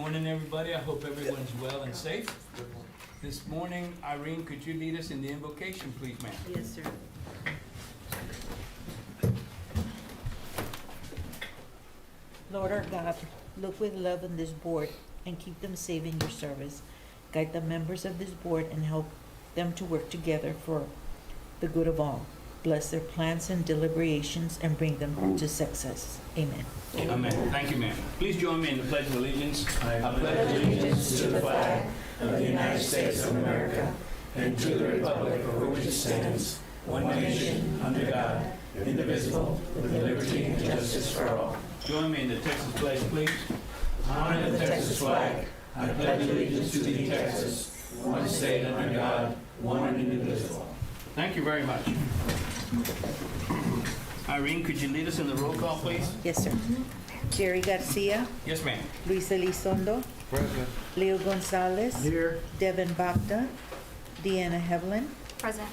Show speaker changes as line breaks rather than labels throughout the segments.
morning, everybody. I hope everyone's well and safe. This morning, Irene, could you lead us in the invocation, please, ma'am?
Yes, sir. Lord our God, look with love on this board and keep them safe in your service. Guide the members of this board and help them to work together for the good of all. Bless their plans and deliberations and bring them to success. Amen.
Amen. Thank you, ma'am. Please join me in the Pledge of Allegiance.
I pledge allegiance to the flag of the United States of America and to the republic for which it stands, one nation, under God, indivisible, with liberty and justice for all.
Join me in the Texas pledge, please.
Honor the Texas flag. I pledge allegiance to thee, Texas, one state under God, one and indivisible.
Thank you very much. Irene, could you lead us in the roll call, please?
Yes, sir. Jerry Garcia,
Yes, ma'am.
Luis Elizondo,
Present.
Leo Gonzalez,
Here.
Devin Bapta, Deanna Hevlin,
Present.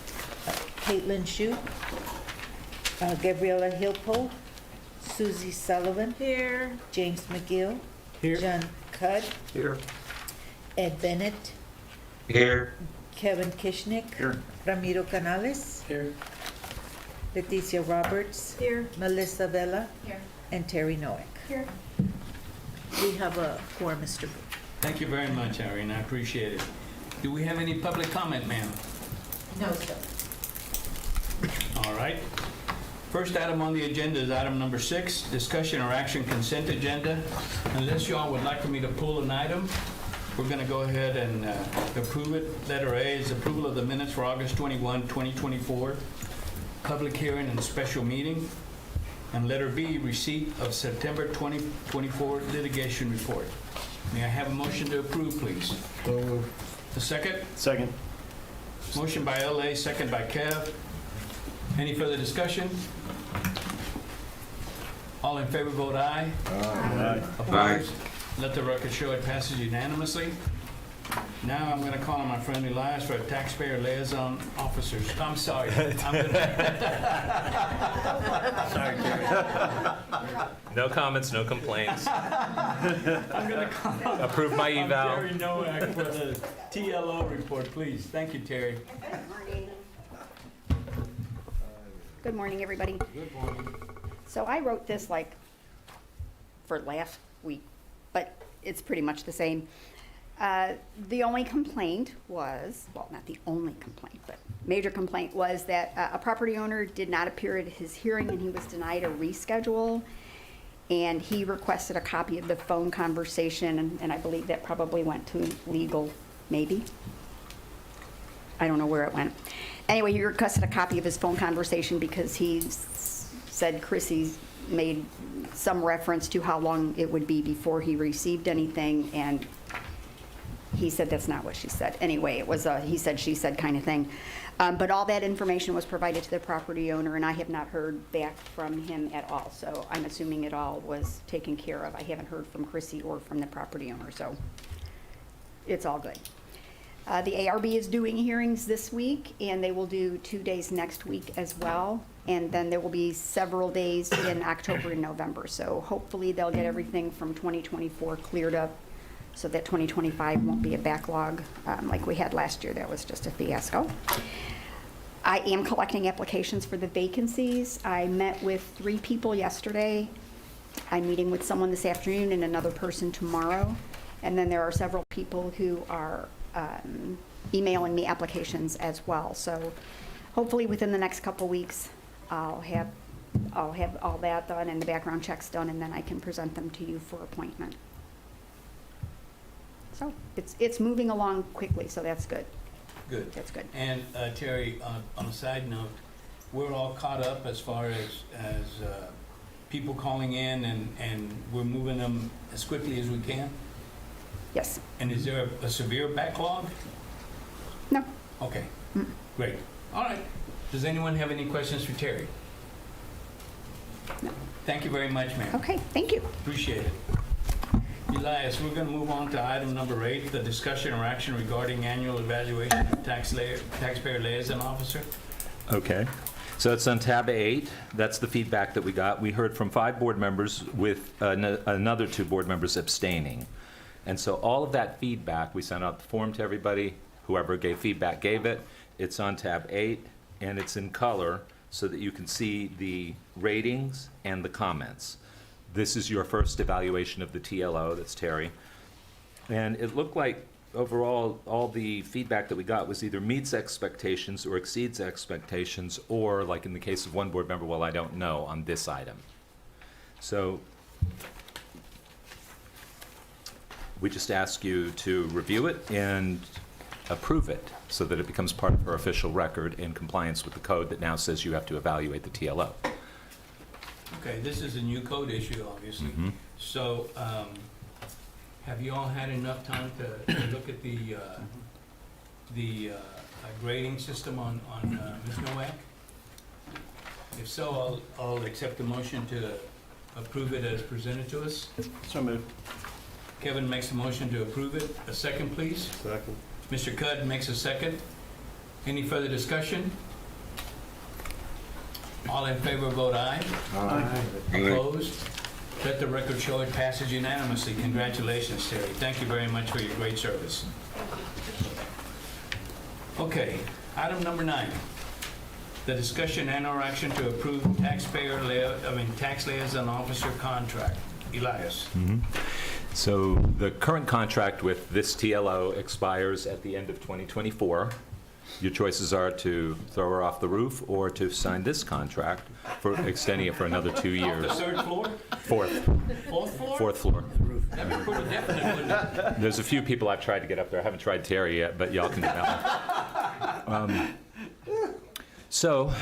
Caitlin Shu, Gabriela Hillpold, Susie Sullivan,
Here.
James McGill,
Here.
John Cudd,
Here.
Ed Bennett,
Here.
Kevin Kishnick,
Here.
Ramiro Canales,
Here.
Leticia Roberts,
Here.
Melissa Vela,
Here.
and Terry Noack.
Here.
We have a quorum, Mr. Booth.
Thank you very much, Irene. I appreciate it. Do we have any public comment, ma'am?
No, sir.
All right. First item on the agenda is item number 6, discussion or action consent agenda. Unless y'all would like for me to pull an item, we're going to go ahead and approve it. Letter A is approval of the minutes for August 21, 2024, public hearing and special meeting. And letter B, receipt of September 2024 litigation report. May I have a motion to approve, please?
So moved.
A second?
Second.
Motion by LA, second by Kev. Any further discussion? All in favor vote aye.
Aye.
Opposed? Let the record show it passes unanimously. Now I'm going to call on my friend Elias for a taxpayer liaison officers. I'm sorry. I'm
Sorry, Jerry.
No comments, no complaints.
going to call on
Approve my eval.
Terry Noack for the TLO report, please. Thank you, Terry.
Good morning. Good morning, everybody.
Good morning.
So I wrote this like for last week, but it's pretty much the same. The only complaint was, well, not the only complaint, but major complaint was that a property owner did not appear at his hearing and he was denied a reschedule. And he requested a copy of the phone conversation, and I believe that probably went to legal, maybe. I don't know where it went. Anyway, he requested a copy of his phone conversation because he said Chrissy made some reference to how long it would be before he received anything, and he said that's not what she said. Anyway, it was a he said, she said kind of thing. But all that information was provided to the property owner, and I have not heard back from him at all. So I'm assuming it all was taken care of. I haven't heard from Chrissy or from the property owner, so it's all good. The ARB is doing hearings this week, and they will do 2 days next week as well. And then there will be several days in October and November. So hopefully they'll get everything from 2024 cleared up so that 2025 won't be a backlog like we had last year. That was just a fiasco. I am collecting applications for the vacancies. I met with 3 people yesterday. I'm meeting with someone this afternoon and another person tomorrow. And then there are several people who are emailing me applications as well. So hopefully within the next couple weeks, I'll have all that done and the background checks done, and then I can present them to you for appointment. So it's moving along quickly, so that's good.
Good.
That's good.
And Terry, on a side note, we're all caught up as far as people calling in, and we're moving them as quickly as we can.
Yes.
And is there a severe backlog?
No.
Okay, great. All right. Does anyone have any questions for Terry?
No.
Thank you very much, ma'am.
Okay, thank you.
Appreciate it. Elias, we're going to move on to item number 8, the discussion or action regarding annual evaluation of taxpayer liaison officer.
Okay. So it's on tab 8. That's the feedback that we got. We heard from 5 board members with another 2 board members abstaining. And so all of that feedback, we sent out the form to everybody. Whoever gave feedback gave it. It's on tab 8, and it's in color so that you can see the ratings and the comments. This is your first evaluation of the TLO, that's Terry. And it looked like overall, all the feedback that we got was either meets expectations or exceeds expectations, or like in the case of one board member, well, I don't know on this item. So we just ask you to review it and approve it so that it becomes part of our official record in compliance with the code that now says you have to evaluate the TLO.
Okay, this is a new code issue, obviously.
Mhm.
So, have you all had enough time to look at the grading system on Ms. Nowak? If so, I'll accept the motion to approve it as presented to us.
So moved.
Kevin makes a motion to approve it. A second, please.
Second.
Mr. Cudd makes a second. Any further discussion? All in favor, vote aye. Opposed? Let the record show it passes unanimously. Congratulations, Terry. Thank you very much for your great service. Okay, item number 9. The discussion and/or action to approve tax liaison officer contract. Elias.
So the current contract with this TLO expires at the end of 2024. Your choices are to throw her off the roof or to sign this contract for extending it for another 2
The
years.
third floor?
Fourth
Fourth floor?
floor.
That'd be pretty definite, wouldn't it?
There's a few people I've tried to get up there. I haven't tried Terry yet, but y'all can do that one. So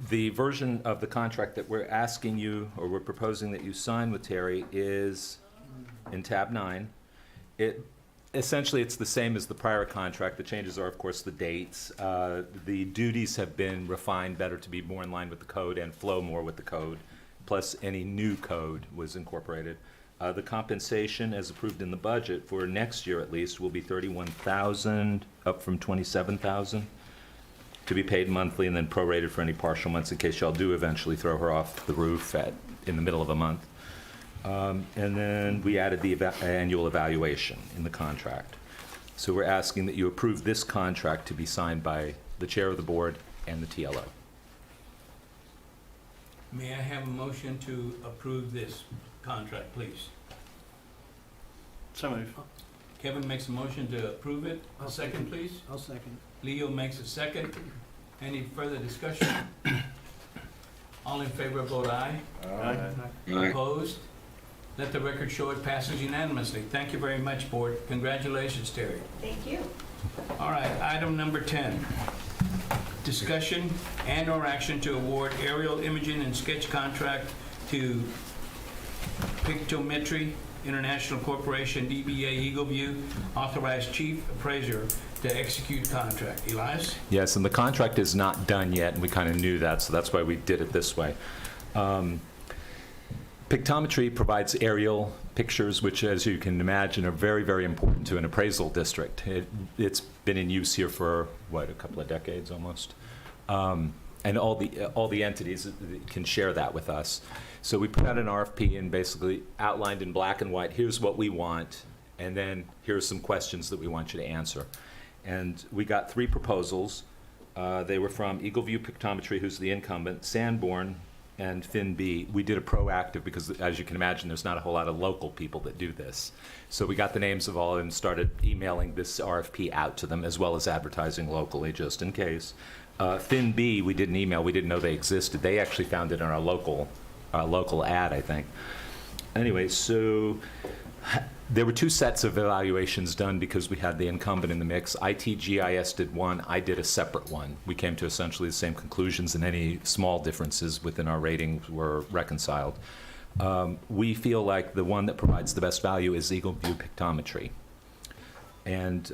the version of the contract that we're asking you, or we're proposing that you sign with Terry, is in tab 9. Essentially, it's the same as the prior contract. The changes are, of course, the dates. The duties have been refined better to be more in line with the code and flow more with the code, plus any new code was incorporated. The compensation, as approved in the budget for next year at least, will be $31,000, up from $27,000, to be paid monthly and then prorated for any partial months in case y'all do eventually throw her off the roof in the middle of a month. And then we added the annual evaluation in the contract. So we're asking that you approve this contract to be signed by the chair of the board and the TLO.
May I have a motion to approve this contract, please?
So moved.
Kevin makes a motion to approve it. A second, please.
I'll second.
Leo makes a second. Any further discussion? All in favor, vote aye. Opposed? Let the record show it passes unanimously. Thank you very much, board. Congratulations, Terry.
Thank you.
All right, item number 10. Discussion and/or action to award aerial imaging and sketch contract to Pictometry International Corporation, DBA Eagle View, authorized chief appraiser to execute contract. Elias?
Yes, and the contract is not done yet, and we kind of knew that, so that's why we did it this way. Pictometry provides aerial pictures, which, as you can imagine, are very, very important to an appraisal district. It's been in use here for, what, a couple of decades almost? And all the entities can share that with us. So we put out an RFP and basically outlined in black and white, here's what we want, and then here's some questions that we want you to answer. And we got 3 proposals. They were from Eagle View Pictometry, who's the incumbent, Sanborn, and FinB. We did a proactive because, as you can imagine, there's not a whole lot of local people that do this. So we got the names of all of them and started emailing this RFP out to them, as well as advertising locally, just in case. FinB, we didn't email. We didn't know they existed. They actually found it in our local ad, I think. Anyway, so there were 2 sets of evaluations done because we had the incumbent in the mix. ITGIS did one. I did a separate one. We came to essentially the same conclusions, and any small differences within our ratings were reconciled. We feel like the one that provides the best value is Eagle View Pictometry. And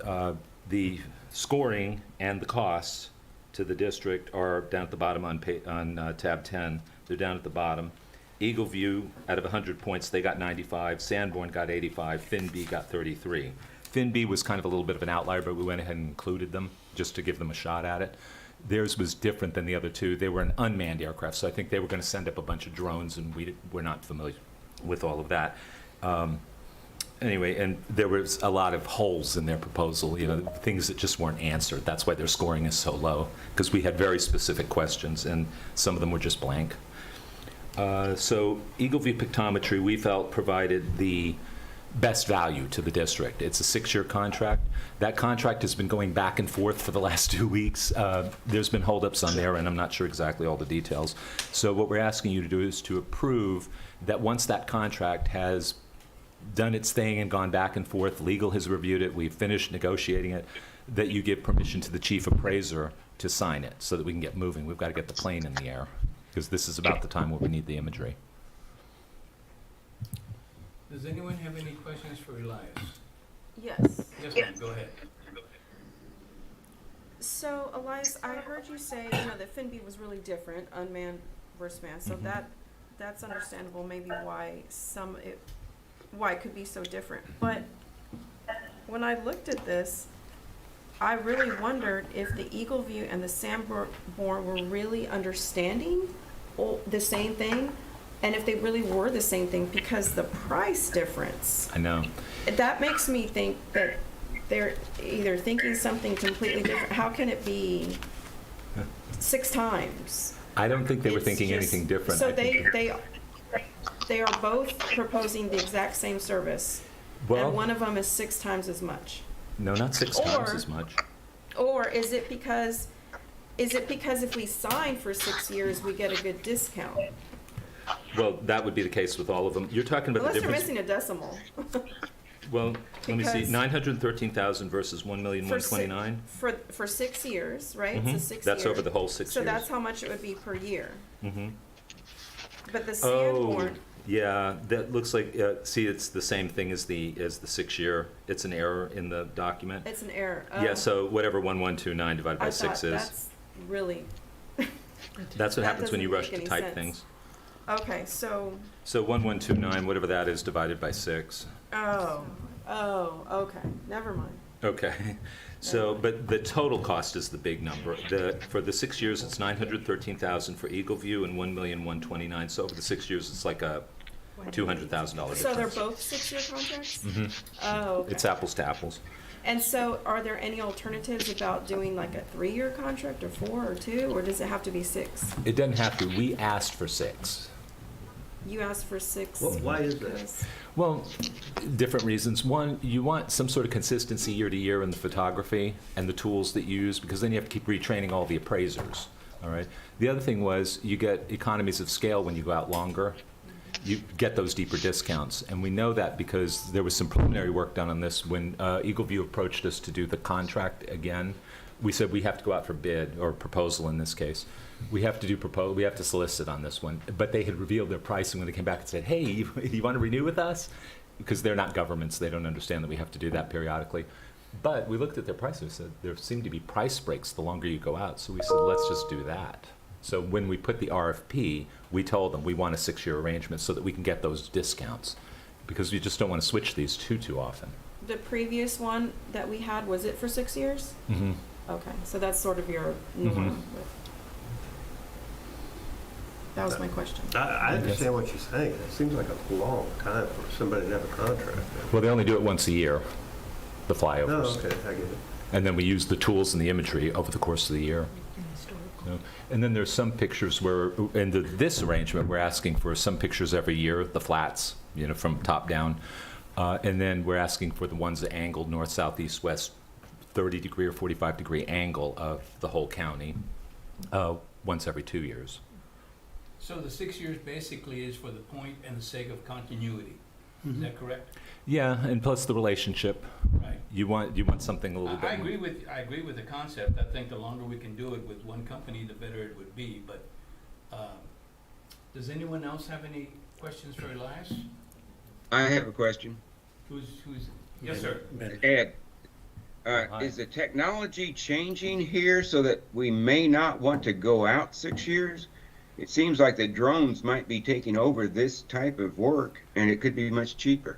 the scoring and the costs to the district are down at the bottom on tab 10. They're down at the bottom. Eagle View, out of 100 points, they got 95. Sanborn got 85. FinB got 33. FinB was kind of a little bit of an outlier, but we went ahead and included them just to give them a shot at it. Theirs was different than the other 2. They were an unmanned aircraft, so I think they were going to send up a bunch of drones, and we're not familiar with all of that. Anyway, and there was a lot of holes in their proposal, things that just weren't answered. That's why their scoring is so low, because we had very specific questions, and some of them were just blank. So Eagle View Pictometry, we felt, provided the best value to the district. It's a 6-year contract. That contract has been going back and forth for the last 2 weeks. There's been holdups on there, and I'm not sure exactly all the details. So what we're asking you to do is to approve that once that contract has done its thing and gone back and forth, legal has reviewed it, we've finished negotiating it, that you give permission to the chief appraiser to sign it so that we can get moving. We've got to get the plane in the air, because this is about the time where we need the imagery.
Does anyone have any questions for Elias?
Yes.
Yes, ma'am, go ahead.
So, Elias, I heard you say, that FinB was really different, unmanned versus manned. So that's understandable. Maybe why it could be so different. But when I looked at this, I really wondered if the Eagle View and the Sanborn were really understanding the same thing, and if they really were the same thing, because the price difference.
I know.
That makes me think that they're either thinking something completely different. How can it be 6 times?
I don't think they were
It's
thinking
just-
anything different.
So
I think
they are both proposing the exact same service,
well,
and one of them is 6 times as much.
no, not 6 times
Or-
as much.
Or is it because if we sign for 6 years, we get a good discount?
Well, that would be the case with all of them. You're talking about
Unless
the
they're
difference.
missing a decimal.
Well, let me see.
because-
913,000 versus 1,129,000.
For 6 years, right? It's a 6
That's
year.
over the whole 6
So
years.
that's how much it would be per year.
Mhm.
But the
Oh,
Sanborn,
yeah, that looks like, see, it's the same thing as the 6-year. It's an error in the document.
it's an error.
Yeah,
Oh,
so whatever 1129 divided by
I
6
thought
is.
that's really,
That's what
that
happens when you
doesn't
rush
make
to
any
type
sense.
things.
okay, so,
So 1129, whatever that is, divided by 6.
okay, never mind.
Okay, so, but the total cost is the big number. For the 6 years, it's 913,000 for Eagle View and 1,129,000. So over the 6 years, it's like a $200,000 difference.
So they're both 6-year contracts?
Mhm.
Oh, okay.
It's apples to apples.
And so are there any alternatives about doing like a 3-year contract or 4 or 2, or does it have to be 6?
It doesn't have to. We asked for 6.
You asked for 6.
Why is that?
because-
Well, different reasons. One, you want some sort of consistency year to year in the photography and the tools that you use, because then you have to keep retraining all the appraisers, all right? The other thing was, you get economies of scale when you go out longer. You get those deeper discounts, and we know that because there was some preliminary work done on this. When Eagle View approached us to do the contract again, we said we have to go out for bid, or proposal in this case. We have to solicit on this one. But they had revealed their pricing when they came back and said, hey, you want to renew with us? Because they're not governments, they don't understand that we have to do that periodically. But we looked at their prices and said, there seem to be price breaks the longer you go out. So we said, let's just do that. So when we put the RFP, we told them we want a 6-year arrangement so that we can get those discounts, because we just don't want to switch these too often.
The previous one that we had, was it for 6 years?
Mm-hmm.
Okay, so that's sort of your norm. That was my question.
I understand what you're saying. It seems like a long time for somebody to have a contract.
Well, they only do it once a year, the
No,
flyovers.
okay, I get it.
And then we use the tools and the imagery over the course of the year. You know, and then there's some pictures where, in this arrangement, we're asking for some pictures every year, the flats, from top down. And then we're asking for the ones that angled north, south, east, west, 30-degree or 45-degree angle of the whole county, once every 2 years.
So the 6 years basically is for the point and the sake of continuity. Is that correct?
Yeah, and plus the relationship.
Right.
You want something a little bit.
I agree with the concept. I think the longer we can do it with one company, the better it would be. But does anyone else have any questions for Elias?
I have a question.
Who's? Yes, sir.
Ed,
Hi.
is the technology changing here so that we may not want to go out 6 years? It seems like the drones might be taking over this type of work, and it could be much cheaper.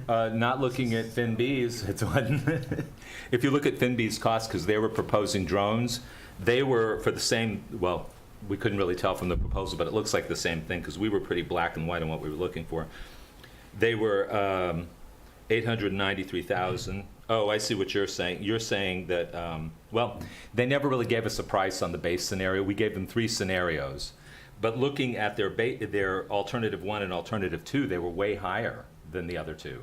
Not looking at FinB's, it's one. If you look at FinB's costs, because they were proposing drones, they were for the same, well, we couldn't really tell from the proposal, but it looks like the same thing, because we were pretty black and white on what we were looking for. They were 893,000. Oh, I see what you're saying. You're saying that, well, they never really gave us a price on the base scenario. We gave them 3 scenarios. But looking at their alternative 1 and alternative 2, they were way higher than the other 2.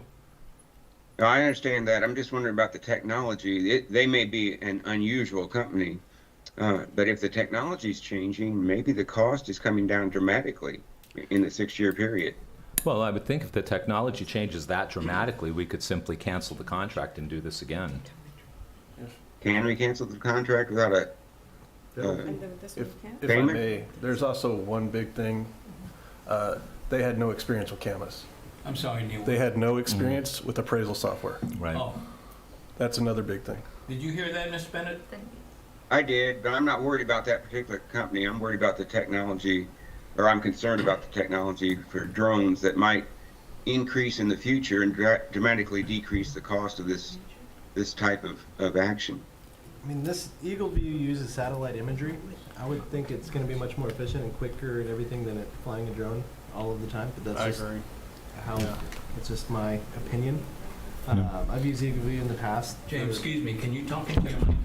No, I understand that. I'm just wondering about the technology. They may be an unusual company, but if the technology is changing, maybe the cost is coming down dramatically in the 6-year period.
Well, I would think if the technology changes that dramatically, we could simply cancel the contract and do this again.
Can we cancel the contract without a
And then this one can't?
If I
Payment?
may, there's also one big thing. They had no experience with cameras.
I'm sorry, Neil.
They had no experience with appraisal software.
Right.
Oh,
That's another big thing.
did you hear that, Ms. Bennett?
I did, but I'm not worried about that particular company. I'm worried about the technology, or I'm concerned about the technology for drones that might increase in the future and dramatically decrease the cost of this type of action.
I mean, this Eagle View uses satellite imagery. I would think it's going to be much more efficient and quicker and everything than it flying a drone all of the time. But that's just how. It's just my opinion. I've used Eagle View in the past.
James, excuse me, can you talk into your mic?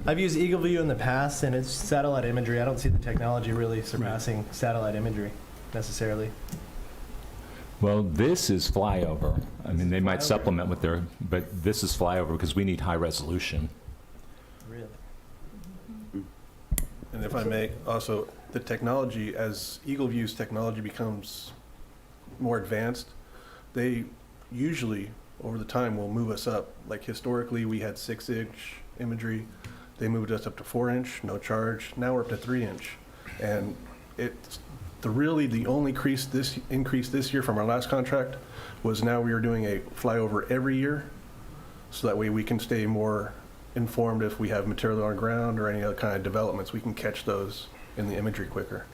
I've used Eagle View in the past, and it's satellite imagery. I don't see the technology really surpassing satellite imagery necessarily.
Well, this is flyover. I mean, they might
Flyover?
supplement with their, but this is flyover because we need high resolution.
Really.
And if I may, also, the technology, as Eagle View's technology becomes more advanced, they usually, over the time, will move us up. Like historically, we had 6-inch imagery. They moved us up to 4-inch, no charge. Now we're up to 3-inch. And it's the only increase this year from our last contract was now we are doing a flyover every year. So that way we can stay more informed if we have material on the ground or any other kind of developments. We can catch those in the imagery quicker.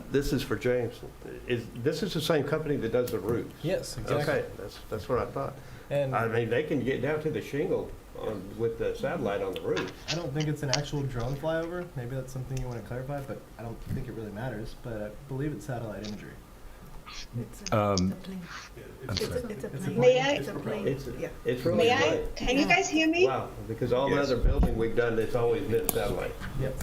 This is for James. This is the same company that does the roofs?
Yes, exactly.
Okay, that's what I thought.
And
I mean, they can get down to the shingle with the satellite on the roof.
I don't think it's an actual drone flyover. Maybe that's something you want to clarify, but I don't think it really matters. But I believe it's satellite imagery.
I'm
It's
sorry.
a plane.
May I-
It's a plane.
It's really
May I?
great.
Can you guys hear me?
Wow, because all the
Yes.
other building we've done, it's always been satellite.
Yep.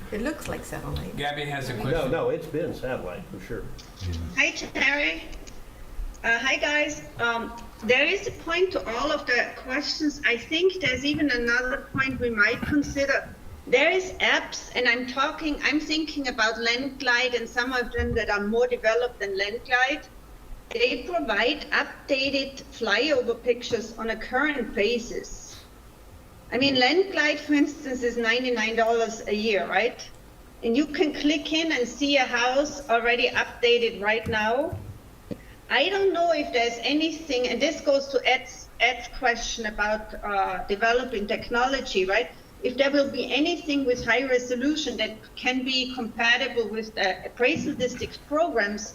It looks like satellite.
Gabby has a question.
No, it's been satellite for sure.
Hi, Terry. Hi, guys. There is a point to all of the questions. I think there's even another point we might consider. There is apps, and I'm thinking about Landglide and some of them that are more developed than Landglide. They provide updated flyover pictures on a current basis. I mean, Landglide, for instance, is $99 a year, right? And you can click in and see a house already updated right now. I don't know if there's anything, and this goes to Ed's question about developing technology, right? If there will be anything with high resolution that can be compatible with the appraisal districts programs,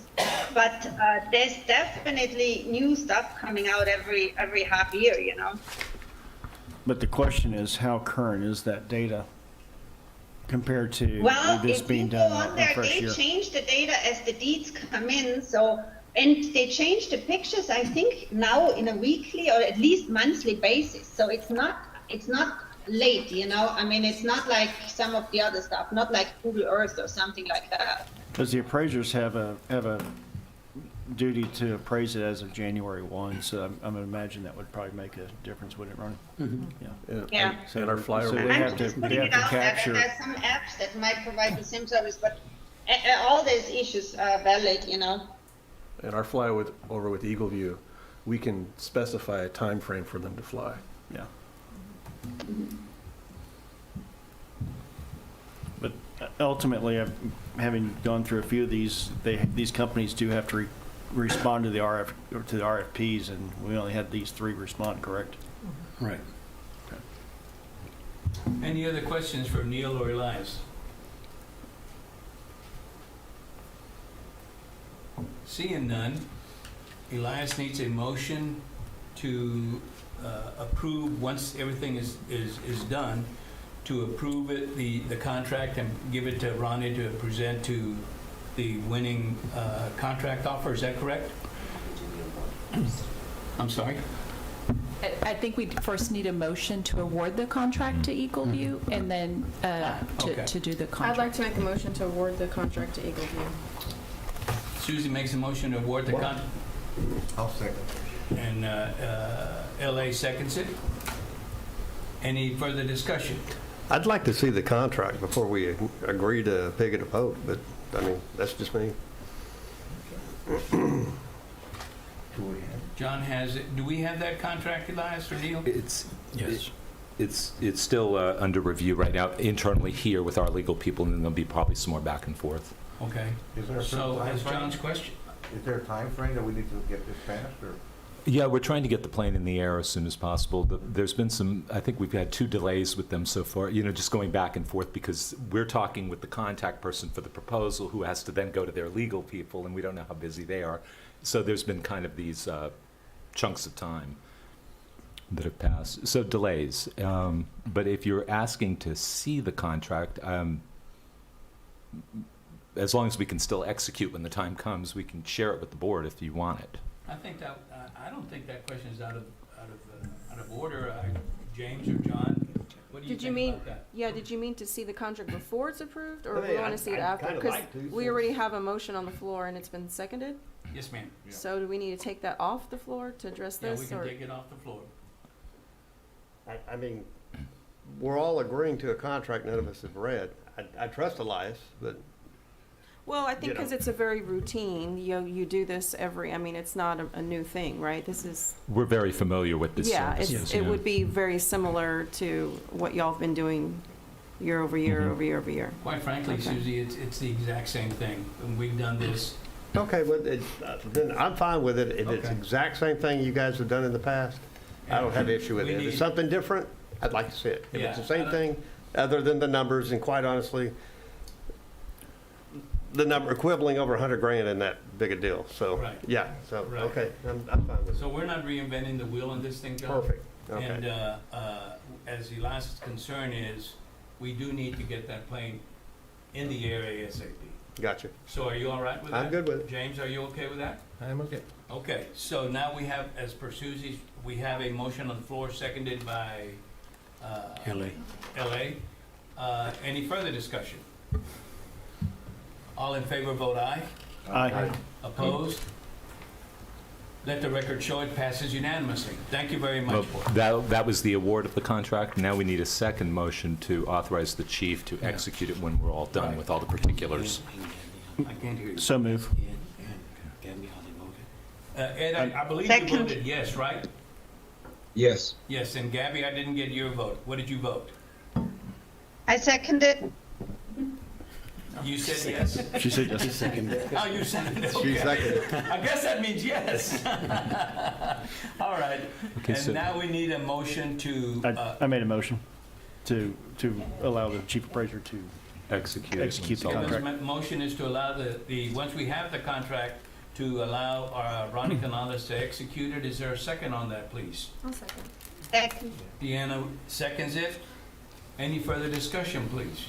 but there's definitely new stuff coming out every half year, you know?
But the question is, how current is that data compared to
Well,
this
if
being
you go
done
on
on
there,
fresh
they
year?
change the data as the deeds come in, and they change the pictures, I think, now in a weekly or at least monthly basis. So it's not late, you know? I mean, it's not like some of the other stuff, not like Google Earth or something like that.
Because the appraisers have a duty to appraise it as of January 1, so I'm gonna imagine that would probably make a difference, wouldn't it, Ronnie?
Yeah.
And our flyover.
So they
I'm
have to-
just
they
putting
have
it
to
out there that
capture-
there's some apps that might provide the same service, but all these issues are valid, you know?
And our flyover with Eagle View, we can specify a time frame for them to fly.
Yeah. But ultimately, having gone through a few of these, these companies do have to respond to the RFPs, and we only had these 3 respond, correct?
Right. Any other questions for Neil or Elias? Seeing none, Elias needs a motion to approve, once everything is done, to approve it, the contract, and give it to Ronnie to present to the winning contract offer. Is that correct? I'm sorry?
I think we first need a motion to award the contract to Eagle View and then
okay.
to do the
I'd
contract.
like to make a motion to award the contract to Eagle View.
Susie makes a motion to award the contract,
I'll second.
and LA seconds it. Any further discussion?
I'd like to see the contract before we agree to pick it a vote, but, I mean, that's just me.
John has it. Do we have that contract, Elias or Neil?
It's still under review right now internally here with our legal people, and then there'll be probably some more back and forth.
Okay.
Is there a certain
So
time
has
frame?
John's question?
Is there a time frame that we need to get this passed, or?
Yeah, we're trying to get the plane in the air as soon as possible. There's been some, I think we've had 2 delays with them so far, just going back and forth because we're talking with the contact person for the proposal who has to then go to their legal people, and we don't know how busy they are. So there's been kind of these chunks of time that have passed. So delays. But if you're asking to see the contract, as long as we can still execute when the time comes, we can share it with the board if you want it.
I think that, I don't think that question is out of order. James or John, what do you
Did you
think
mean,
about that?
yeah, did you mean to see the contract before it's approved, or
I
we
mean,
want to see it
I'd
after?
kinda
Because
like to,
we
so-
already have a motion on the floor and it's been seconded,
Yes, ma'am.
so do we need to take that off the floor to address
Yeah, we
this,
can
or?
take it off the floor.
I mean, we're all agreeing to a contract none of us have read. I trust Elias, but
Well, I think
you know.
because it's a very routine, you do this every, I mean, it's not a new thing, right? This is,
We're very familiar with this
yeah,
service.
it would be very similar to what y'all have been doing year over year,
Mhm.
over year, over year.
Quite frankly,
Okay.
Susie, it's the exact same thing. And we've done this.
okay, but then I'm fine with it. If it's
Okay.
exact same thing you guys have done in the past, I don't have an issue with
We
it. If
need-
it's something different, I'd like to see it. If
Yeah,
it's the
I
same
don't-
thing, other than the numbers, and quite honestly, the number quibbling over 100 grand isn't that big a deal. So,
Right.
yeah, so,
Right.
okay, I'm fine with
So
it.
we're not reinventing the wheel on this thing, John?
Perfect,
And
okay.
as Elias' concern is, we do need to get that plane in the air ASAP.
Gotcha.
So are you all right with that?
I'm good with it.
James, are you okay with that?
I'm okay.
Okay, so now we have, as per Susie's, we have a motion on the floor seconded by LA. Any further discussion? All in favor, vote aye.
Aye.
Opposed? Let the record show it passes unanimously. Thank you very
Well,
much, board.
that was the award of the contract. Now we need a second motion to authorize the chief to execute it when we're all done
Right.
with all the particulars.
I can't hear you.
So move.
Ed, I believe you
Second.
voted yes, right?
Yes.
Yes, and Gabby, I didn't get your vote. What did you vote?
I second it.
You said yes?
She said yes.
Oh, you seconded,
She
okay.
seconded.
I guess that means yes. All right,
Okay,
and
so-
now we need a motion to,
I made a motion to allow the chief appraiser to
Execute it when
Execute
it's
the
all done.
contract.
the motion is to allow once we have the contract, to allow Ronnie Canales to execute it. Is there a second on that, please?
I'll second.
Second.
Deanna seconds it. Any further discussion, please?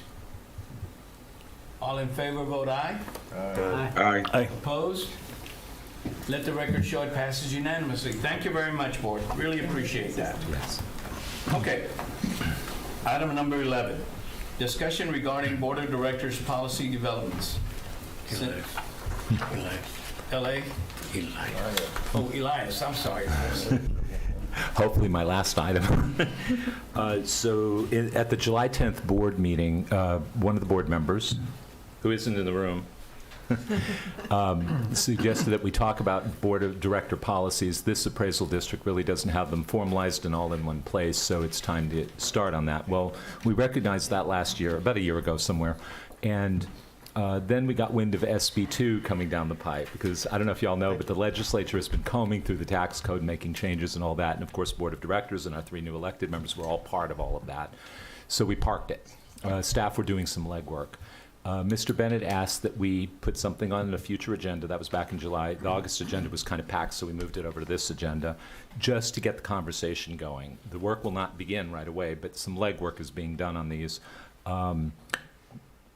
All in favor, vote aye.
Aye.
Opposed? Let the record show it passes unanimously. Thank you very much, board. Really appreciate that.
Yes.
Okay. Item number 11, discussion regarding Board of Directors policy developments. LA? Oh, Elias, I'm sorry.
Hopefully my last item. So at the July 10th board meeting, one of the board members, who isn't in the room, suggested that we talk about board of director policies. This appraisal district really doesn't have them formalized and all in one place, so it's time to start on that. Well, we recognized that last year, about a year ago somewhere, and then we got wind of SB2 coming down the pipe, because I don't know if y'all know, but the legislature has been combing through the tax code, making changes and all that, and of course, board of directors and our 3 new elected members were all part of all of that. So we parked it. Staff were doing some legwork. Mr. Bennett asked that we put something on a future agenda. That was back in July. The August agenda was kind of packed, so we moved it over to this agenda, just to get the conversation going. The work will not begin right away, but some legwork is being done on these.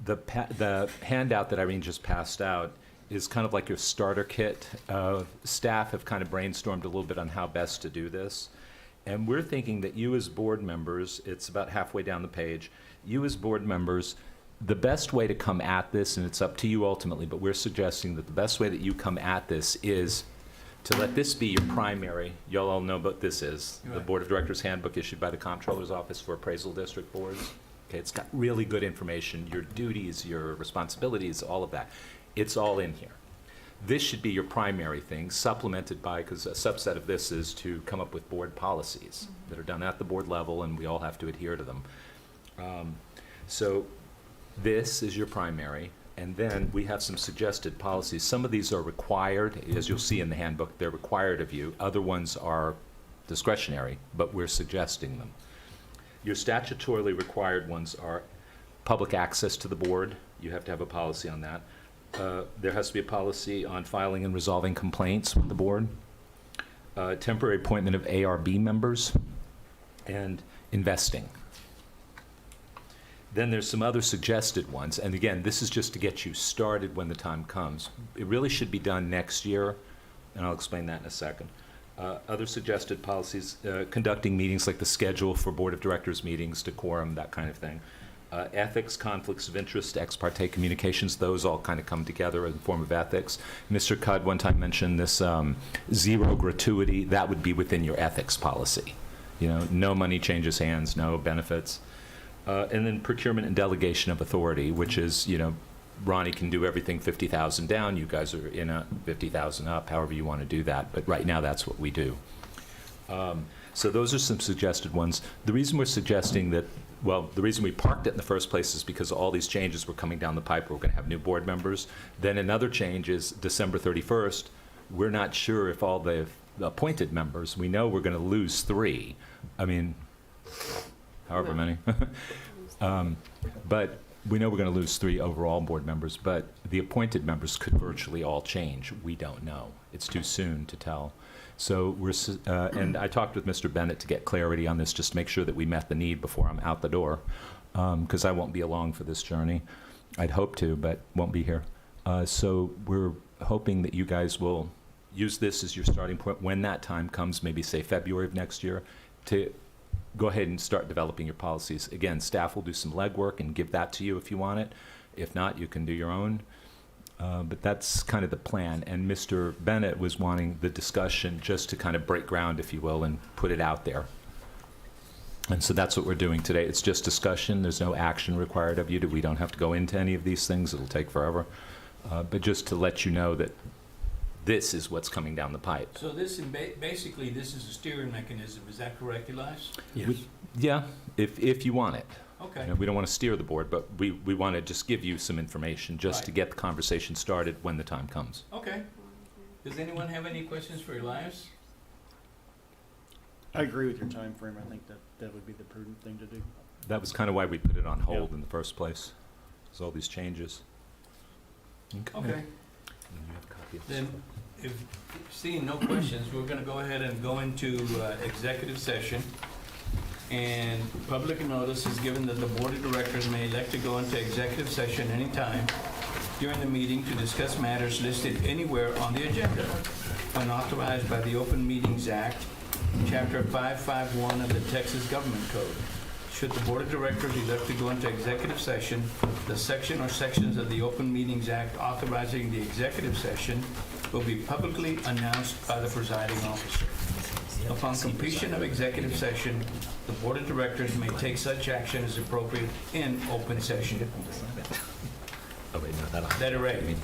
The handout that Irene just passed out is kind of like your starter kit. Staff have kind of brainstormed a little bit on how best to do this. And we're thinking that you as board members, it's about halfway down the page, you as board members, the best way to come at this, and it's up to you ultimately, but we're suggesting that the best way that you come at this is to let this be your primary. Y'all all know what this is. The
Right.
Board of Directors Handbook issued by the Comptroller's Office for Appraisal District Boards. Okay, it's got really good information, your duties, your responsibilities, all of that. It's all in here. This should be your primary thing, supplemented by, because a subset of this is to come up with board policies that are done at the board level, and we all have to adhere to them. So this is your primary, and then we have some suggested policies. Some of these are required, as you'll see in the handbook, they're required of you. Other ones are discretionary, but we're suggesting them. Your statutorily required ones are public access to the board. You have to have a policy on that. There has to be a policy on filing and resolving complaints with the board. Temporary appointment of ARB members, and investing. Then there's some other suggested ones, and again, this is just to get you started when the time comes. It really should be done next year, and I'll explain that in a second. Other suggested policies, conducting meetings like the schedule for Board of Directors meetings, decorum, that kind of thing. Ethics, conflicts of interest, ex parte communications, those all kind of come together in the form of ethics. Mr. Cudd one time mentioned this zero gratuity. That would be within your ethics policy. You know, no money changes hands, no benefits. And then procurement and delegation of authority, which is, you know, Ronnie can do everything 50,000 down. You guys are in a 50,000 up, however you want to do that. But right now, that's what we do. So those are some suggested ones. The reason we're suggesting that, well, the reason we parked it in the first place is because all these changes were coming down the pipe. We're going to have new board members. Then another change is December 31st. We're not sure if all the appointed members, we know we're going to lose 3. I mean, however many. But we know we're going to lose 3 overall board members, but the appointed members could virtually all change. We don't know. It's too soon to tell. So we're, and I talked with Mr. Bennett to get clarity on this, just to make sure that we met the need before I'm out the door, because I won't be along for this journey. I'd hope to, but won't be here. So we're hoping that you guys will use this as your starting point when that time comes, maybe say February of next year, to go ahead and start developing your policies. Again, staff will do some legwork and give that to you if you want it. If not, you can do your own. But that's kind of the plan. And Mr. Bennett was wanting the discussion just to kind of break ground, if you will, and put it out there. And so that's what we're doing today. It's just discussion. There's no action required of you. We don't have to go into any of these things. It'll take forever. But just to let you know that this is what's coming down the pipe.
So this is basically, this is a steering mechanism. Is that correct, Elias?
Yes. Yeah, if you want it.
Okay.
You know, we don't want to steer the board, but we want to just give you some information just to get the conversation started when the time comes.
Okay. Does anyone have any questions for Elias?
I agree with your time frame. I think that would be the prudent thing to do.
That was kind of why we put it on hold
Yeah.
in the first place. There's all these changes.
Okay.
And you have a copy of this.
Then, if seeing no questions, we're going to go ahead and go into executive session. And public notice is given that the Board of Directors may elect to go into executive session anytime during the meeting to discuss matters listed anywhere on the agenda, unauthorized by the Open Meetings Act, Chapter 551 of the Texas Government Code. Should the Board of Directors elect to go into executive session, the section or sections of the Open Meetings Act authorizing the executive session will be publicly announced by the presiding officer. Upon completion of executive session, the Board of Directors may take such action as appropriate in open session.
Oh, wait, no,
Letter A,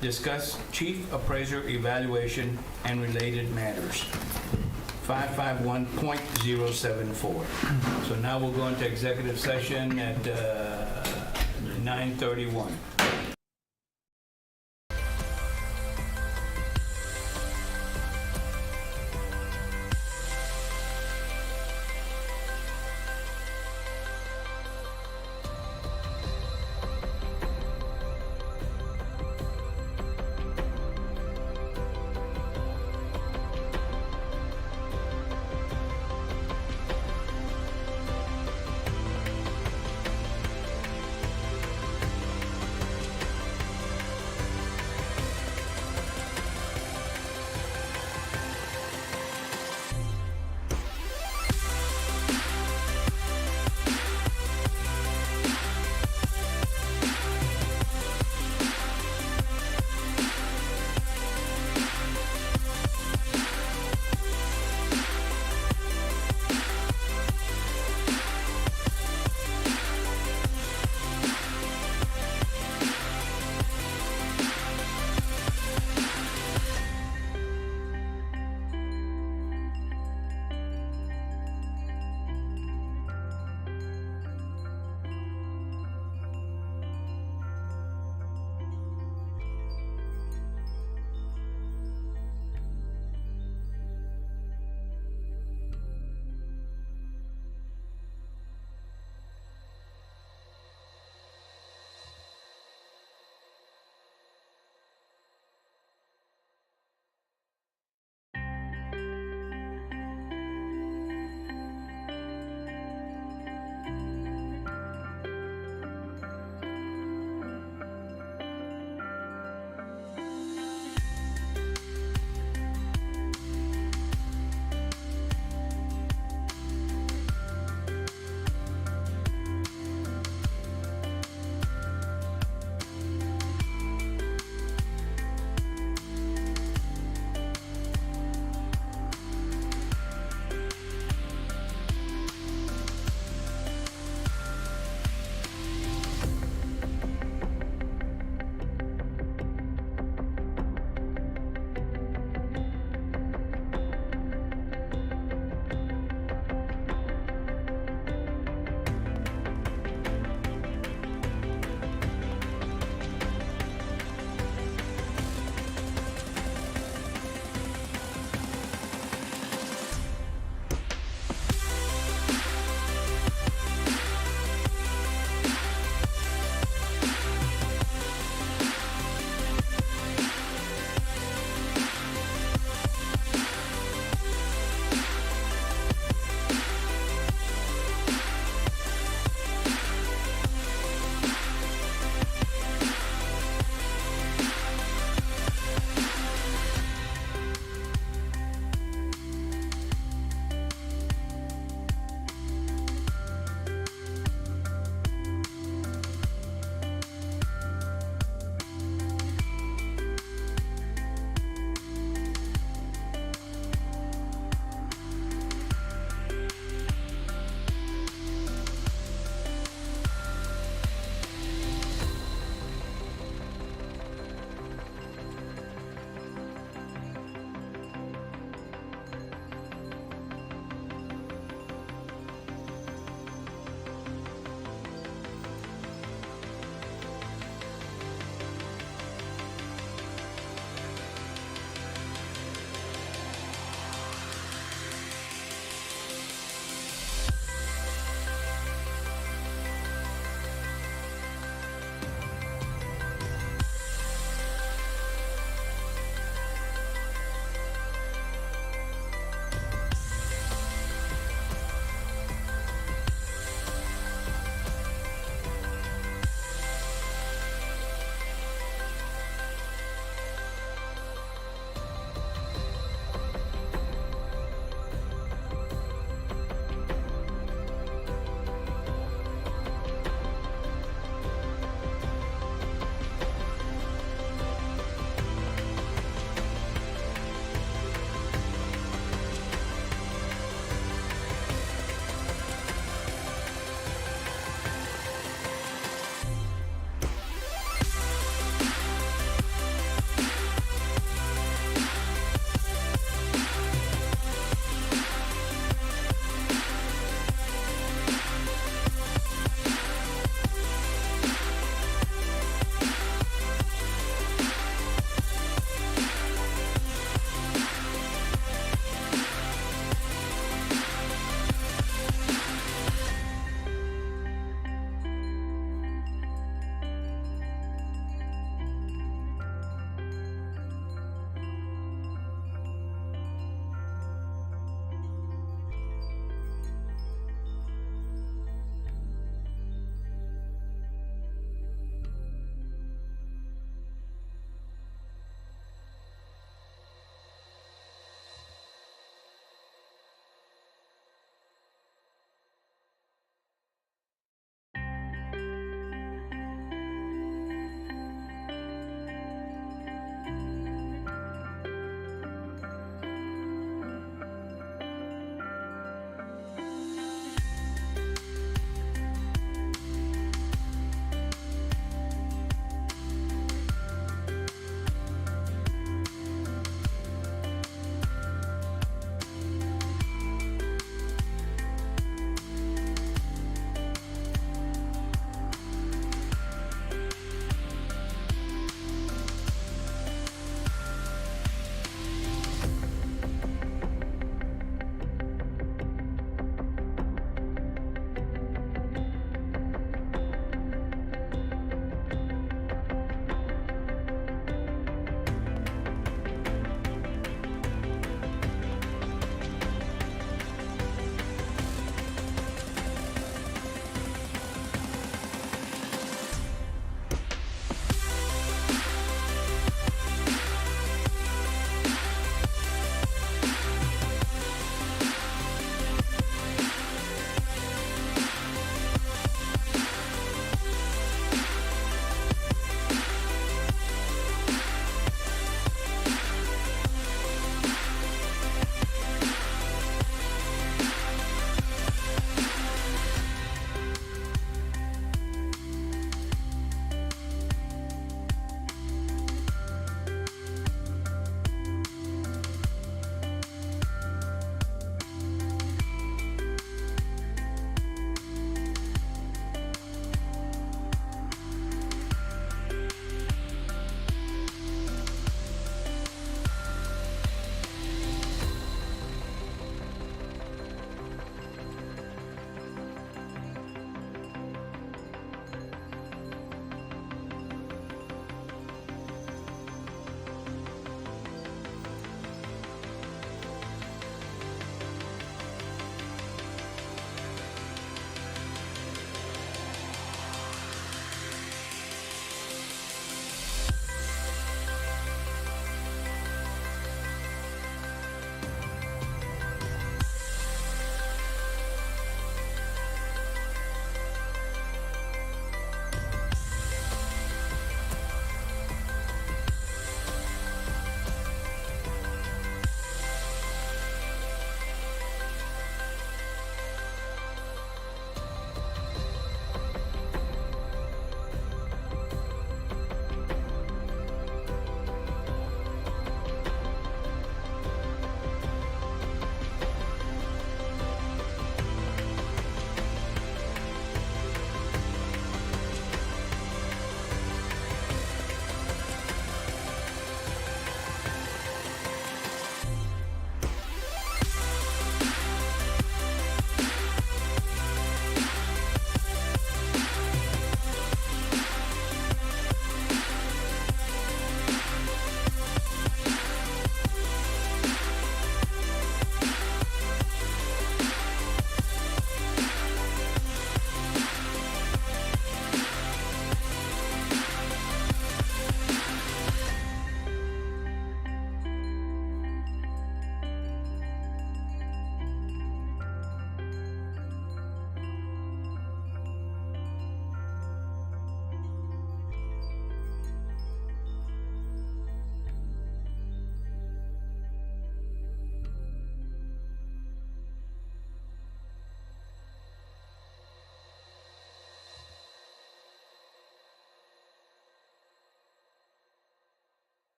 discuss chief appraiser evaluation and related matters. 551.074. So now we'll go into executive session at 9:31.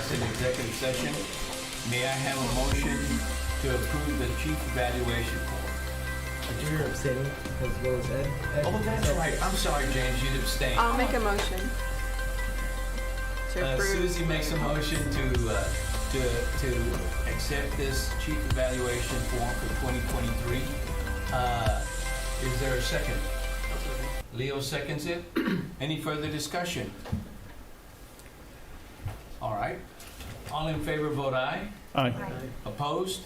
discussed in executive session. May I have a motion to approve the chief evaluation form?
You're abstaining as well as Ed.
Oh, that's right. I'm sorry, James, you'd abstain.
I'll make a motion to approve.
Susie makes a motion to accept this chief evaluation form for 2023. Is there a second? Leo seconds it. Any further discussion? All right. All in favor, vote aye.
Aye.
Opposed?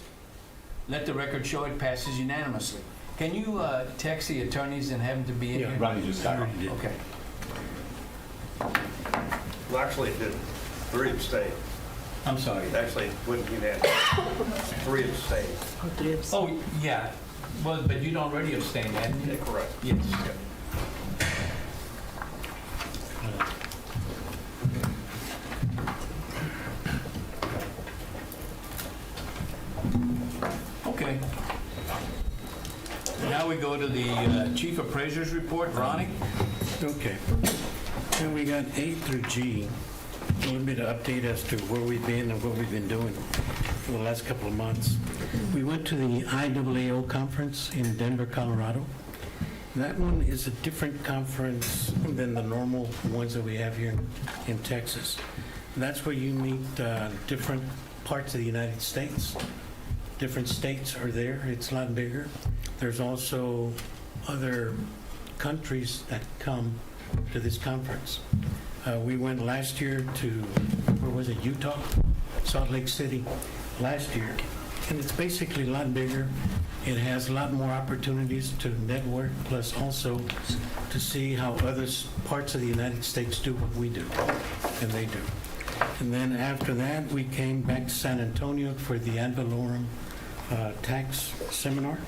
Let the record show it passes unanimously. Can you text the attorneys and have them to be in here?
Ronnie just got it.
Okay.
Well, actually, it did 3 abstain.
I'm sorry.
Actually, it wouldn't be that. 3 abstain.
Oh, 3 abstain.
Oh, yeah. Well, but you'd already abstained, hadn't you?
Correct.
Yes. Okay. Now we go to the chief appraiser's report. Ronnie?
Okay. And we got A through G, a little bit of update as to where we've been and what we've been doing for the last couple of months. We went to the IAAO conference in Denver, Colorado. That one is a different conference than the normal ones that we have here in Texas. That's where you meet different parts of the United States. Different states are there. It's a lot bigger. There's also other countries that come to this conference. We went last year to, where was it, Utah? Salt Lake City last year. And it's basically a lot bigger. It has a lot more opportunities to network, plus also to see how other parts of the United States do what we do, and they do. And then after that, we came back to San Antonio for the ad valorem tax seminar.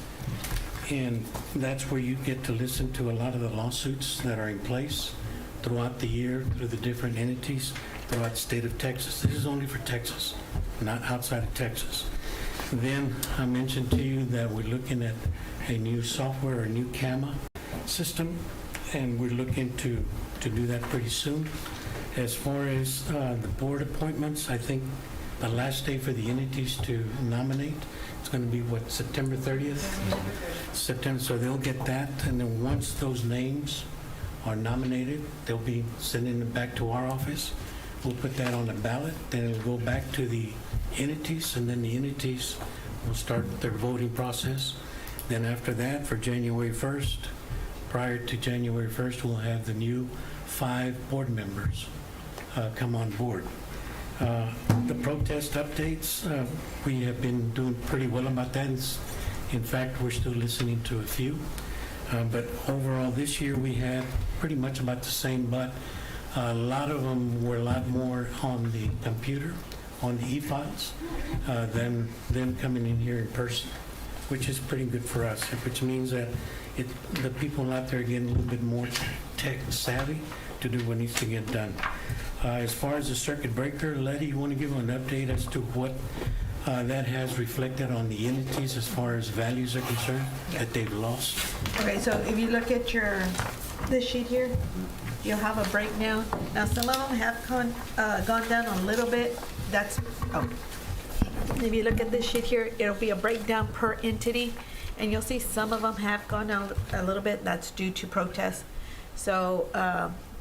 And that's where you get to listen to a lot of the lawsuits that are in place throughout the year through the different entities throughout the state of Texas. This is only for Texas, not outside of Texas. Then I mentioned to you that we're looking at a new software, a new CAMA system, and we're looking to do that pretty soon. As far as the board appointments, I think the last day for the entities to nominate, it's going to be, what, September 30th? September, so they'll get that, and then once those names are nominated, they'll be sending it back to our office. We'll put that on the ballot, then it'll go back to the entities, and then the entities will start their voting process. Then after that, for January 1st, prior to January 1st, we'll have the new 5 board members come on board. The protest updates, we have been doing pretty well about that. In fact, we're still listening to a few. But overall, this year we had pretty much about the same, but a lot of them were a lot more on the computer, on the e-files, than them coming in here in person, which is pretty good for us, which means that the people out there are getting a little bit more tech savvy to do what needs to get done. As far as the circuit breaker, Letty, you want to give an update as to what that has reflected on the entities as far as values are concerned that they've lost?
Okay, so if you look at this sheet here, you'll have a breakdown. Now, some of them have gone down a little bit. If you look at this sheet here, it'll be a breakdown per entity, and you'll see some of them have gone down a little bit. That's due to protests. So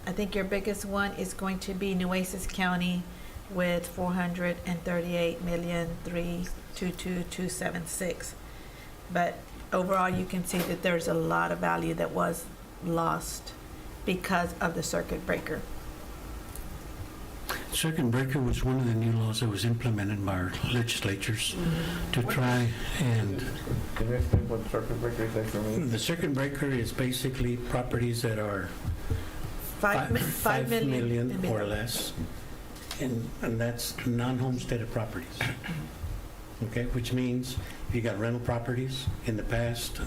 I think your biggest one is going to be Nueces County with 438,322,276. But overall, you can see that there's a lot of value that was lost because of the circuit breaker.
Circuit breaker was one of the new laws that was implemented by our legislatures to try and...
Can you explain what circuit breaker is for me?
The circuit breaker is basically properties that are
5
million or less, and that's non-homesteaded properties. Okay, which means if you got rental properties, in the past,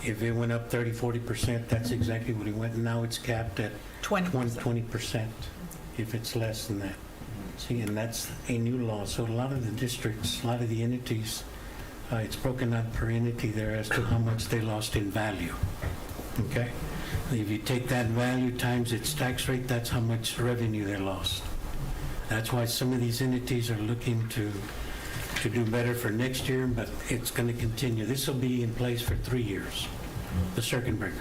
if it went up 30, 40%, that's exactly what it went. Now it's capped at 20% if it's less than that. See, and that's a new law. So a lot of the districts, a lot of the entities, it's broken out per entity there as to how much they lost in value. Okay? If you take that value times its tax rate, that's how much revenue they lost. That's why some of these entities are looking to do better for next year, but it's going to continue. This will be in place for 3 years, the circuit breaker.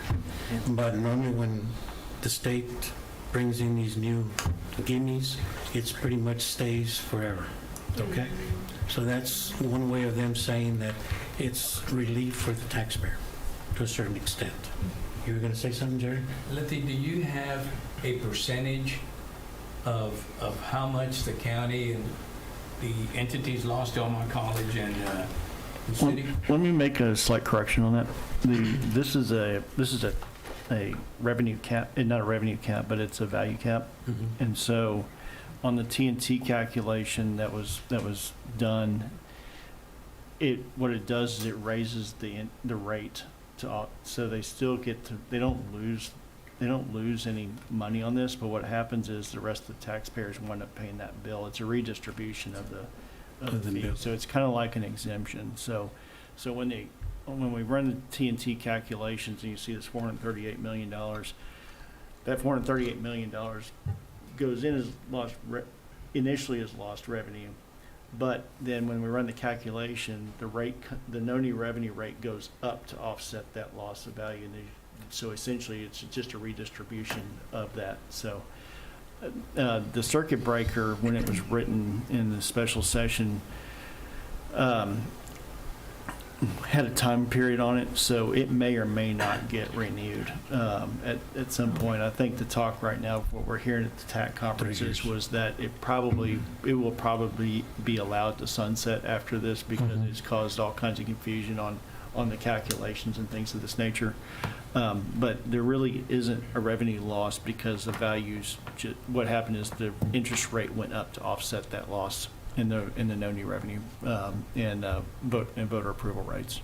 But normally when the state brings in these new gimmies, it's pretty much stays forever, okay? So that's one way of them saying that it's relief for the taxpayer to a certain extent. You were going to say something, Jerry?
Letty, do you have a percentage of how much the county and the entities lost, Del Mar College and the city?
Let me make a slight correction on that. This is a revenue cap, not a revenue cap, but it's a value cap. And so on the T&T calculation that was done, what it does is it raises the rate to, so they still get to, they don't lose any money on this, but what happens is the rest of the taxpayers wind up paying that bill. It's a redistribution of the fee.
bill.
So it's kind of like an exemption. So when we run the T&T calculations and you see this $438 million, that $438 million goes in as initially as lost revenue. But then when we run the calculation, the NONI revenue rate goes up to offset that loss of value. And so essentially, it's just a redistribution of that. So the circuit breaker, when it was written in the special session, had a time period on it, so it may or may not get renewed at some point. I think the talk right now, what we're hearing at the TAC conferences, was that it will probably be allowed to sunset after this because it's caused all kinds of confusion on the calculations and things of this nature. But there really isn't a revenue loss because the values, what happened is the interest rate went up to offset that loss in the NONI revenue and voter approval rates.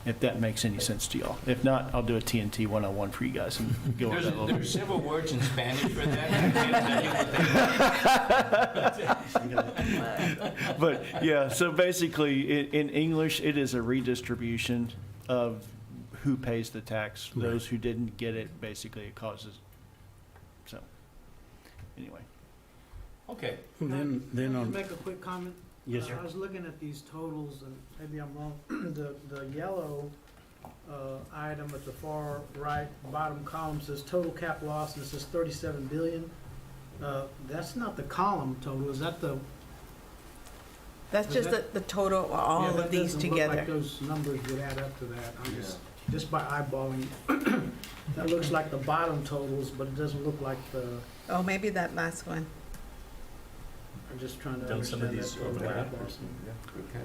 If that makes any sense to y'all. If not, I'll do a TNT 101 for you guys and go over that a little bit.
There's several words in Spanish for that.
But yeah, so basically in English, it is a redistribution of who pays the tax. Those who didn't get it, basically it causes. So anyway.
Okay.
Then
Can I
on,
make a quick comment?
yes, sir.
I was looking at these totals, and maybe I'm wrong. The yellow item at the far right bottom column says total cap loss, and it says 37 billion. That's not the column total. Is that the?
That's just the total, all
Yeah,
of these
That
together.
doesn't look like those numbers would add up to that. I'm just by eyeballing. That looks like the bottom totals, but it doesn't look like the.
Oh, maybe that last one.
I'm just trying to
Don't some of
understand
these
that.
overlap?
Good catch.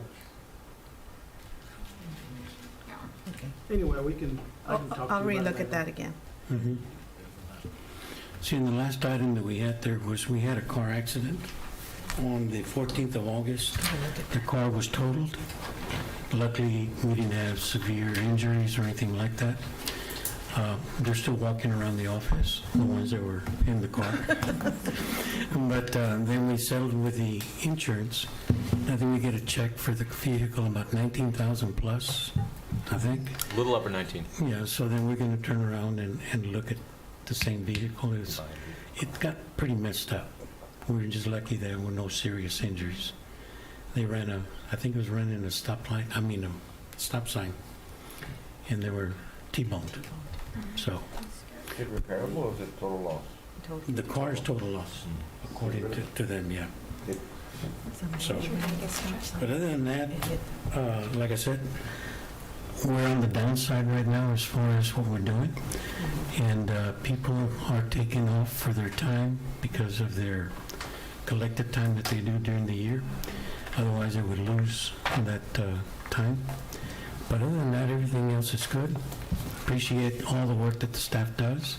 Anyway, I can talk to you
I'll
about it
relook
later.
at that again.
See, and the last item that we had there was we had a car accident on the 14th of August. The car was totaled. Luckily, we didn't have severe injuries or anything like that. They're still walking around the office, the ones that were in the car. But then we settled with the insurance. I think we get a check for the vehicle about $19,000 plus, I think.
A little over 19.
Yeah, so then we're going to turn around and look at the same vehicle. It got pretty messed up. We were just lucky there were no serious injuries. They ran I think it was running a stop sign, and they were T-boned. So
Is it repairable or is it total loss?
the car is total loss, according to them, yeah. So, but other than that, like I said, we're on the downside right now as far as what we're doing. And people are taking off for their time because of their collective time that they do during the year. Otherwise, they would lose that time. But other than that, everything else is good. Appreciate all the work that the staff does.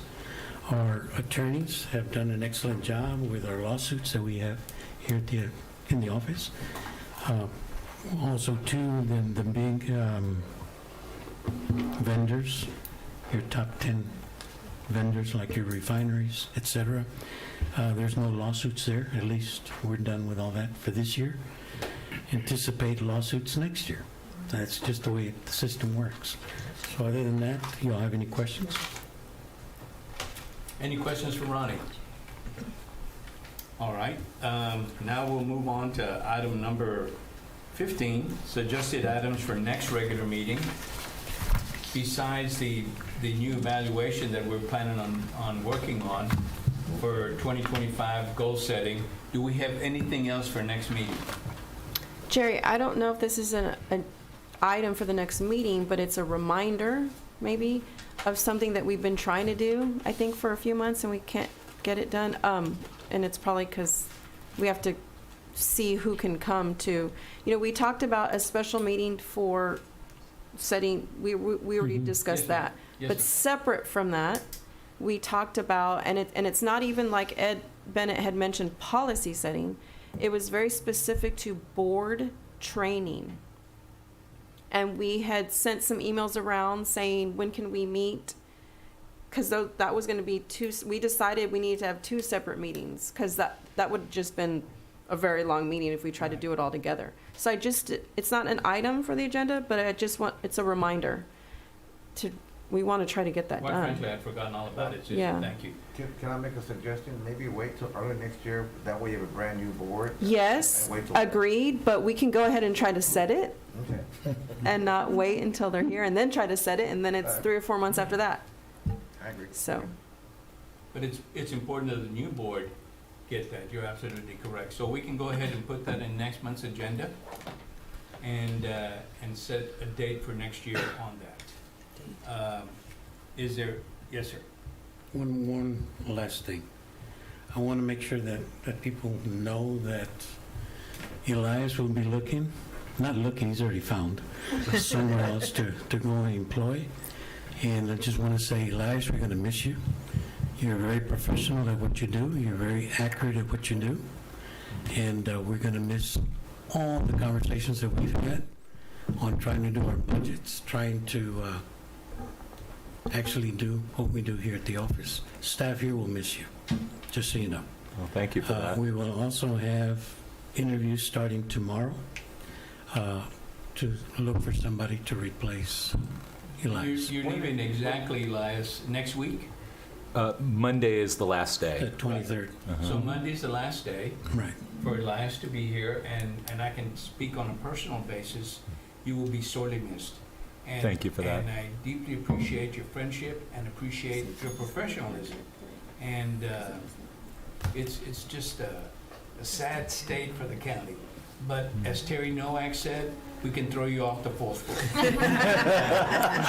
Our attorneys have done an excellent job with our lawsuits that we have here in the office. Also, too, the big vendors, your top 10 vendors like your refineries, etc. There's no lawsuits there. At least we're done with all that for this year. Anticipate lawsuits next year. That's just the way the system works. So other than that, y'all have any questions?
Any questions for Ronnie? All right, now we'll move on to item number 15, suggested items for next regular meeting. Besides the new evaluation that we're planning on working on for 2025 goal setting, do we have anything else for next meeting?
Jerry, I don't know if this is an item for the next meeting, but it's a reminder, maybe, of something that we've been trying to do, I think, for a few months, and we can't get it done. And it's probably because we have to see who can come to. You know, we talked about a special meeting for setting, we already discussed
Yes, ma'am.
that.
Yes,
But
ma'am.
separate from that, we talked about, and it's not even like Ed Bennett had mentioned policy setting. It was very specific to board training. And we had sent some emails around saying, when can we meet? Because that was going to be we decided we needed to have 2 separate meetings, because that would have just been a very long meeting if we tried to do it all together. So it's not an item for the agenda, but it's a reminder we want to try to get that
Quite
done.
frankly, I'd forgotten all about it, Susan.
Yeah.
Thank you.
Can I make a suggestion? Maybe wait till early next year, that way you have a brand-new board.
Yes,
And wait till-
agreed, but we can go ahead and try to set it
Okay,
and not wait until they're here and then try to set it, and then it's 3 or 4 months after that.
I agree.
So,
But it's important that the new board get that. You're absolutely correct. So we can go ahead and put that in next month's agenda and set a date for next year on that. Is there, yes, sir?
One last thing. I want to make sure that people know that Elias will be not looking, he's already found somewhere else to go and employ. And I just want to say, Elias, we're going to miss you. You're very professional at what you do. You're very accurate at what you do. And we're going to miss all the conversations that we've had on trying to do our budgets, trying to actually do what we do here at the office. Staff here will miss you, just so you know.
Well, thank you for that.
We will also have interviews starting tomorrow to look for somebody to replace Elias.
You're leaving exactly, Elias, next week?
Monday is the last day.
The 23rd.
So Monday's the last day
Right.
for Elias to be here, and I can speak on a personal basis. You will be sorely missed. And,
Thank you for that.
And I deeply appreciate your friendship and appreciate your professionalism. And it's just a sad state for the county. But as Terry Nowak said, we can throw you off the 4th floor.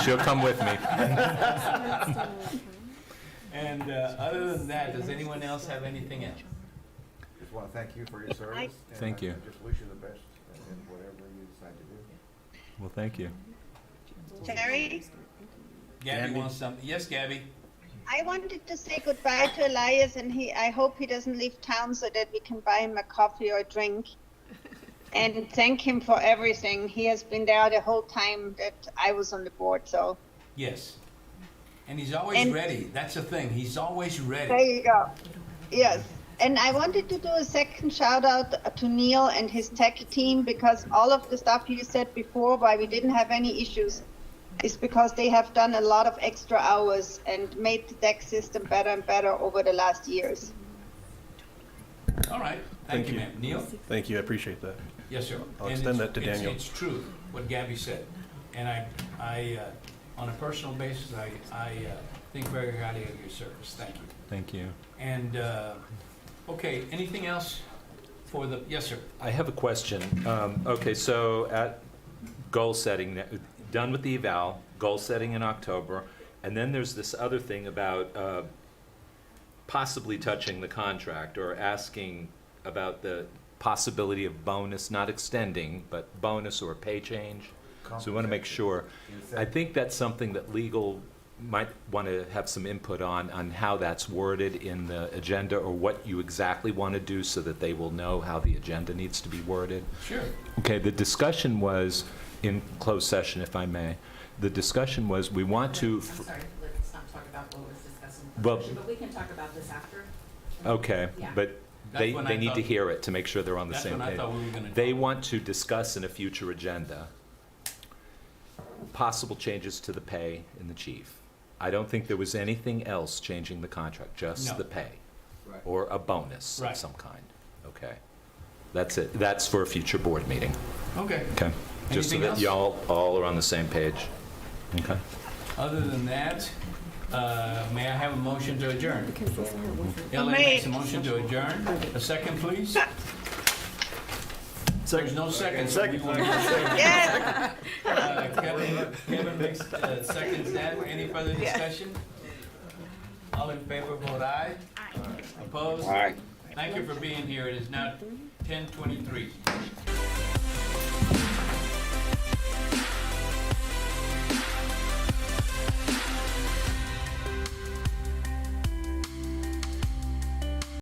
She'll come with me.
And other than that, does anyone else have anything else?
Just want to thank you for your service. and
Thank you.
I just wish you the best in whatever you decide to do.
Well, thank you.
Terry,
Gabby wants something. Yes, Gabby?
I wanted to say goodbye to Elias, and I hope he doesn't leave town so that we can buy him a coffee or a drink. And thank him for everything. He has been there the whole time that I was on the board, so
Yes. And he's always ready. That's the thing. He's always ready.
there you go. Yes. And I wanted to do a second shout out to Neil and his tech team, because all of the stuff you said before, why we didn't have any issues, is because they have done a lot of extra hours and made the tech system better and better over the last years.
All right. Thank you, ma'am. Neil?
Thank you, I appreciate that.
Yes, sir.
I'll
And
extend
it's-
that to Daniel.
It's true, what Gabby said. And I on a personal basis, I think very highly of your service. Thank you.
Thank you.
And, okay, anything else for the, yes, sir?
I have a question. Okay, so at goal setting, done with the eval, goal setting in October, and then there's this other thing about possibly touching the contract or asking about the possibility of bonus, not extending, but bonus or pay change. So we want to make sure. I think that's something that legal might want to have some input on how that's worded in the agenda, or what you exactly want to do so that they will know how the agenda needs to be worded.
Sure.
Okay, the discussion was, in closed session, if I may, the discussion was we want to...
I'm sorry, let's not talk about what was discussed in
Well-
the session, but we can talk about this after.
Okay,
Yeah.
but
That's
they
when I
need to
thought-
hear it to make sure they're on the
That's
same
when I
page.
thought we were gonna
They
talk.
want to discuss in a future agenda possible changes to the pay in the chief. I don't think there was anything else changing the contract, just
No.
the pay. or a bonus
Right.
of some kind. Okay. That's it. That's for a future board meeting.
Okay.
Okay. Just so
Anything
that
else?
y'all all are on the same page. Okay.
Other than that, may I have a motion to adjourn? LA
May.
makes a motion to adjourn. A second, please. There's no second. so we will-
Yes.
Kevin makes, seconds that. Any further discussion? All in favor, vote aye. Opposed?
All right.
Thank you for being here. It is now 10:23.